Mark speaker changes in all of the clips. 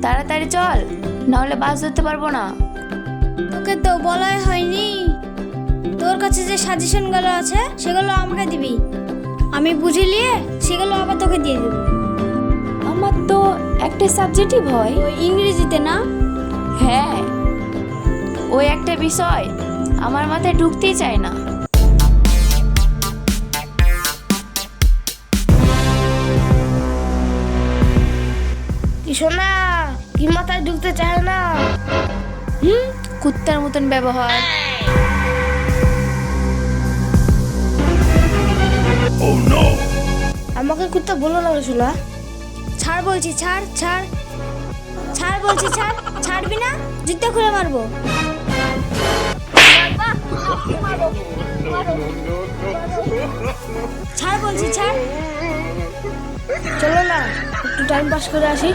Speaker 1: তাড়াতাড়ি চল, নাহলে বাস ধরতে পারবো না।
Speaker 2: তোকে তো বলাই হয়নি, তোর কাছে যে সাজেশনগুলো আছে সেগুলো আমাকে দিবি, আমি বুঝে নিয়ে সেগুলো আবার তোকে দিয়ে দেবো।
Speaker 1: আমার তো একটা সাবজেক্টই ভয়।
Speaker 2: ওই ইংরেজিতে না?
Speaker 1: হ্যাঁ, ওই একটা বিষয় আমার মাথায় ঢুকতেই চায় না।
Speaker 3: কি শোনা, কি মাথায় ঢুকতে চায় না?
Speaker 1: কুত্তার মতন ব্যবহার।
Speaker 3: আমাকে কুত্তা বলো না শোনা।
Speaker 2: ছাড় বলছি, ছাড় ছাড় ছাড় বলছি, ছাড়। ছাড়বি না? জুতা খুলে মারবো। ছাড় বলছি, ছাড়।
Speaker 3: চলো না, একটু টাইম পাস করে আসি।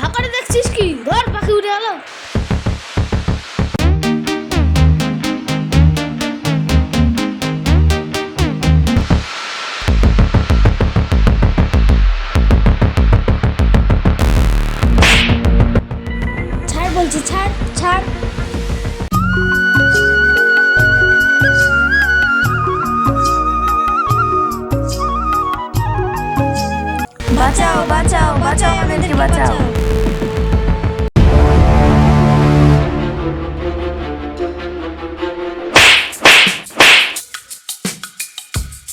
Speaker 3: হাঁকারে দেখছিস কি? ধর, পাখি উঠে গেল।
Speaker 2: ছাড় বলছি, ছাড় ছাড়।
Speaker 1: বাঁচাও বাঁচাও বাঁচাও, আমাদেরকে বাঁচাও।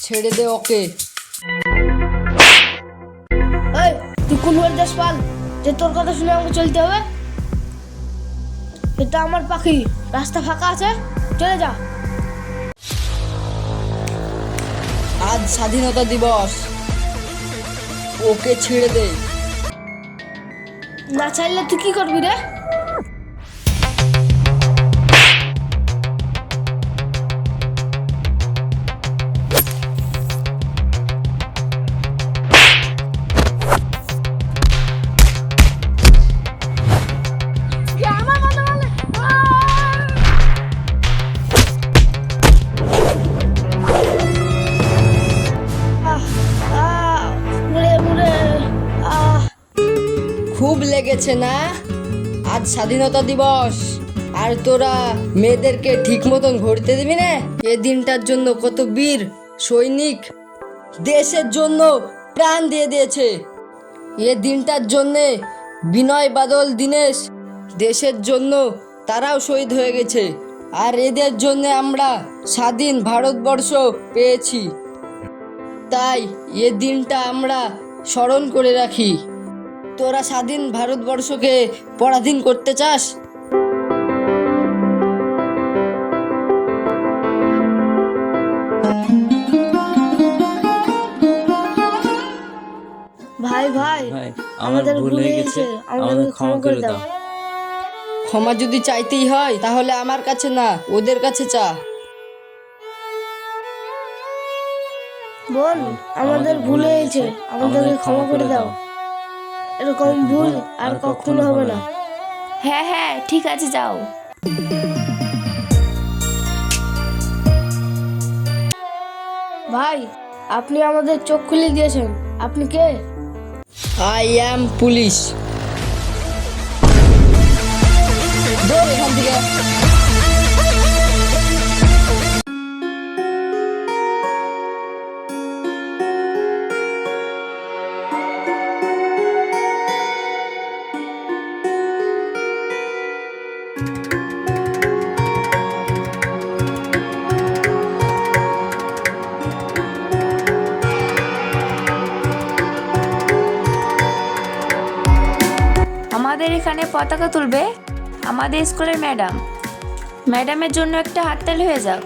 Speaker 4: ছেড়ে দে ওকে।
Speaker 3: এই, তুই কোন দেশ পাল যে তোর কথা শুনে আমাকে চলতে হবে? এটা আমার পাখি, রাস্তা ফাঁকা আছে, চলে যা।
Speaker 4: আজ স্বাধীনতা দিবস, ওকে ছেড়ে দে।
Speaker 3: না চাইলে তুই কি করবি রে?
Speaker 4: খুব লেগেছে না? আজ স্বাধীনতা দিবস, আর তোরা মেয়েদেরকে ঠিক মতন ঘুরতে দিবি না? এ দিনটার জন্য কত বীর সৈনিক দেশের জন্য প্রাণ দিয়ে দিয়েছে। এ দিনটার জন্যে বিনয় বাদল দীনেশ দেশের জন্য তারাও শহীদ হয়ে গেছে, আর এদের জন্য আমরা স্বাধীন ভারতবর্ষ পেয়েছি। তাই এ দিনটা আমরা স্মরণ করে রাখি। তোরা স্বাধীন ভারতবর্ষকে পরাধীন করতে চাস?
Speaker 3: ভাই ভাই,
Speaker 5: ভাই,
Speaker 3: আমাদের ভুল হয়ে গেছে, আমাদের ক্ষমা করে দাও।
Speaker 4: ক্ষমা যদি চাইতেই হয় তাহলে আমার কাছে না, ওদের কাছে চা।
Speaker 3: বোন, আমাদের ভুল হয়েছে, আমাদেরকে ক্ষমা করে দাও। এরকম ভুল আর কখনো হবে না।
Speaker 1: হ্যাঁ হ্যাঁ, ঠিক আছে, যাও।
Speaker 3: ভাই, আপনি আমাদের চোখ খুলে দিয়েছেন। আপনি কে?
Speaker 4: I am police. দৌড় এখান থেকে।
Speaker 1: আমাদের এখানে পতাকা তুলবে আমাদের স্কুলের ম্যাডাম। ম্যাডামের জন্য একটা হাততালি হয়ে যাক।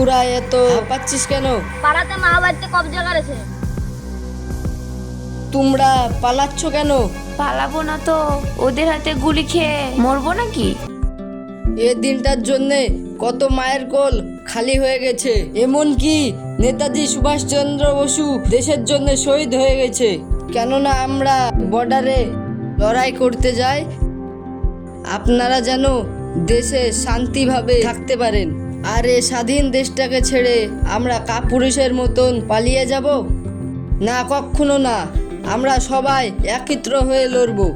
Speaker 4: তোরা এত পাচ্ছিস কেন?
Speaker 2: পাড়াতে মা বাড়িতে কবজা করেছে।
Speaker 4: তোমরা পালাচ্ছ কেন?
Speaker 1: পালাবো না তো, ওদের হাতে গুলি খেয়ে মরবো নাকি?
Speaker 4: এ দিনটার জন্যে কত মায়ের কোল খালি হয়ে গেছে। এমনকি নেতাজি সুভাষচন্দ্র বসু দেশের জন্য শহীদ হয়ে গেছে। কেননা আমরা বর্ডারে লড়াই করতে যাই, আপনারা যেন দেশে শান্তিভাবে থাকতে পারেন। আর এ স্বাধীন দেশটাকে ছেড়ে আমরা কাপুরুষের মতন পালিয়ে যাব না, কখনো না। আমরা সবাই একত্র হয়ে লড়বো।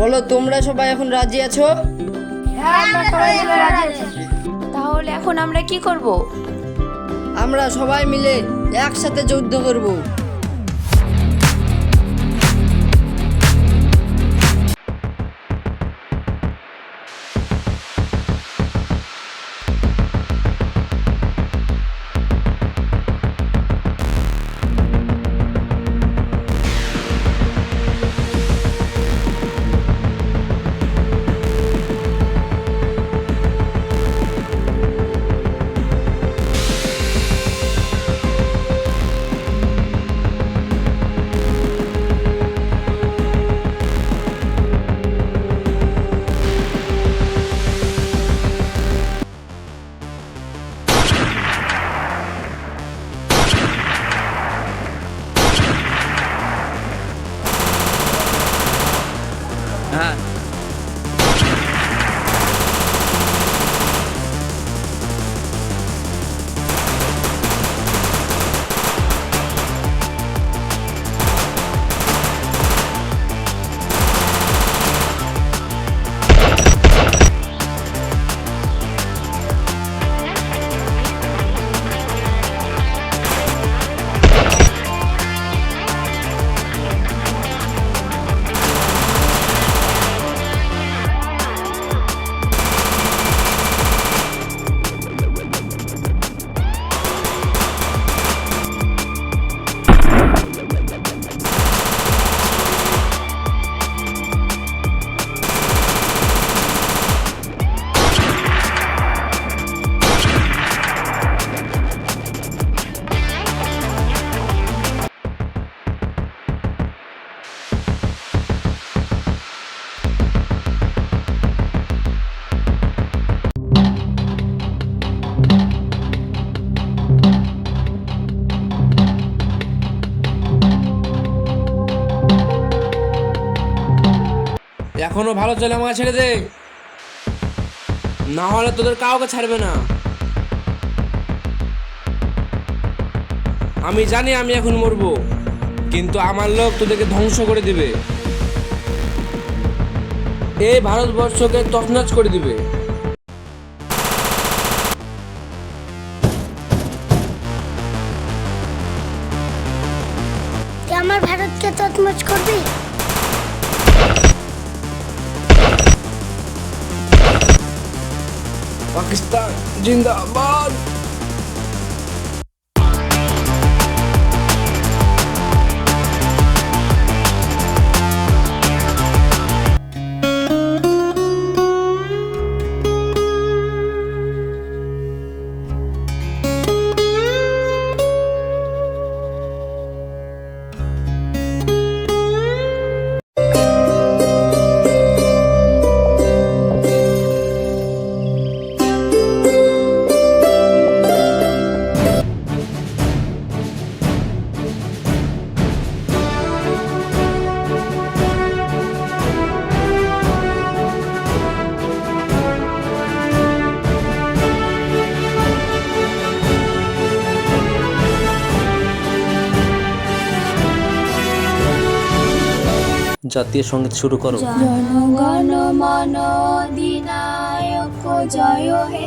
Speaker 4: বলো, তোমরা সবাই এখন রাজি আছো?
Speaker 1: তাহলে এখন আমরা কি করব?
Speaker 4: আমরা সবাই মিলে একসাথে যুদ্ধ করব।
Speaker 5: এখনো ভালো চলে, আমাকে ছেড়ে দে, না হলে তোদের কাউকে ছাড়বে না। আমি জানি আমি এখন মরবো, কিন্তু আমার লোক তোদেরকে ধ্বংস করে দিবে, এই ভারতবর্ষকে তছনছ করে দিবে।
Speaker 2: তুই আমার ভারতকে তছনছ করবি?
Speaker 5: পাকিস্তান জিন্দাবাদ।
Speaker 6: জাতীয় সঙ্গীত শুরু করো।
Speaker 1: জনগণ মন অধিনায়ক জয় হে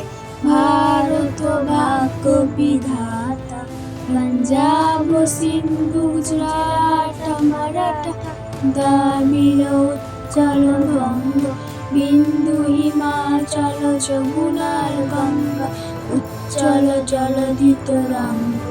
Speaker 1: ভারত ভাগ্য বিধাতা, পঞ্জাব সিন্ধু গুজরাট মারাঠা দ্রাবিড় উচ্চল বঙ্গ, বিন্দু হিমাচল যমুনার গঙ্গা, উচ্চল জলধি তরঙ্গ,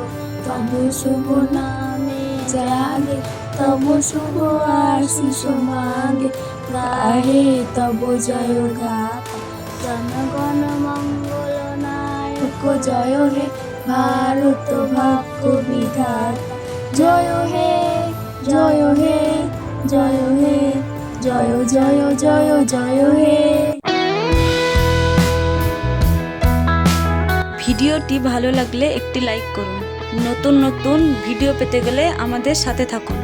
Speaker 1: তব শুভ নামে জাগে, তব শুভ আশিস মাগে, গাহে তব জয় গাথা। জনগণ মঙ্গল নায়ক জয় হে ভারত ভাগ্য বিধাতা, জয় হে জয় হে জয় হে জয় জয় জয় জয় হে।
Speaker 7: ভিডিওটি ভালো লাগলে একটি লাইক করুন। নতুন নতুন ভিডিও পেতে গেলে আমাদের সাথে থাকুন।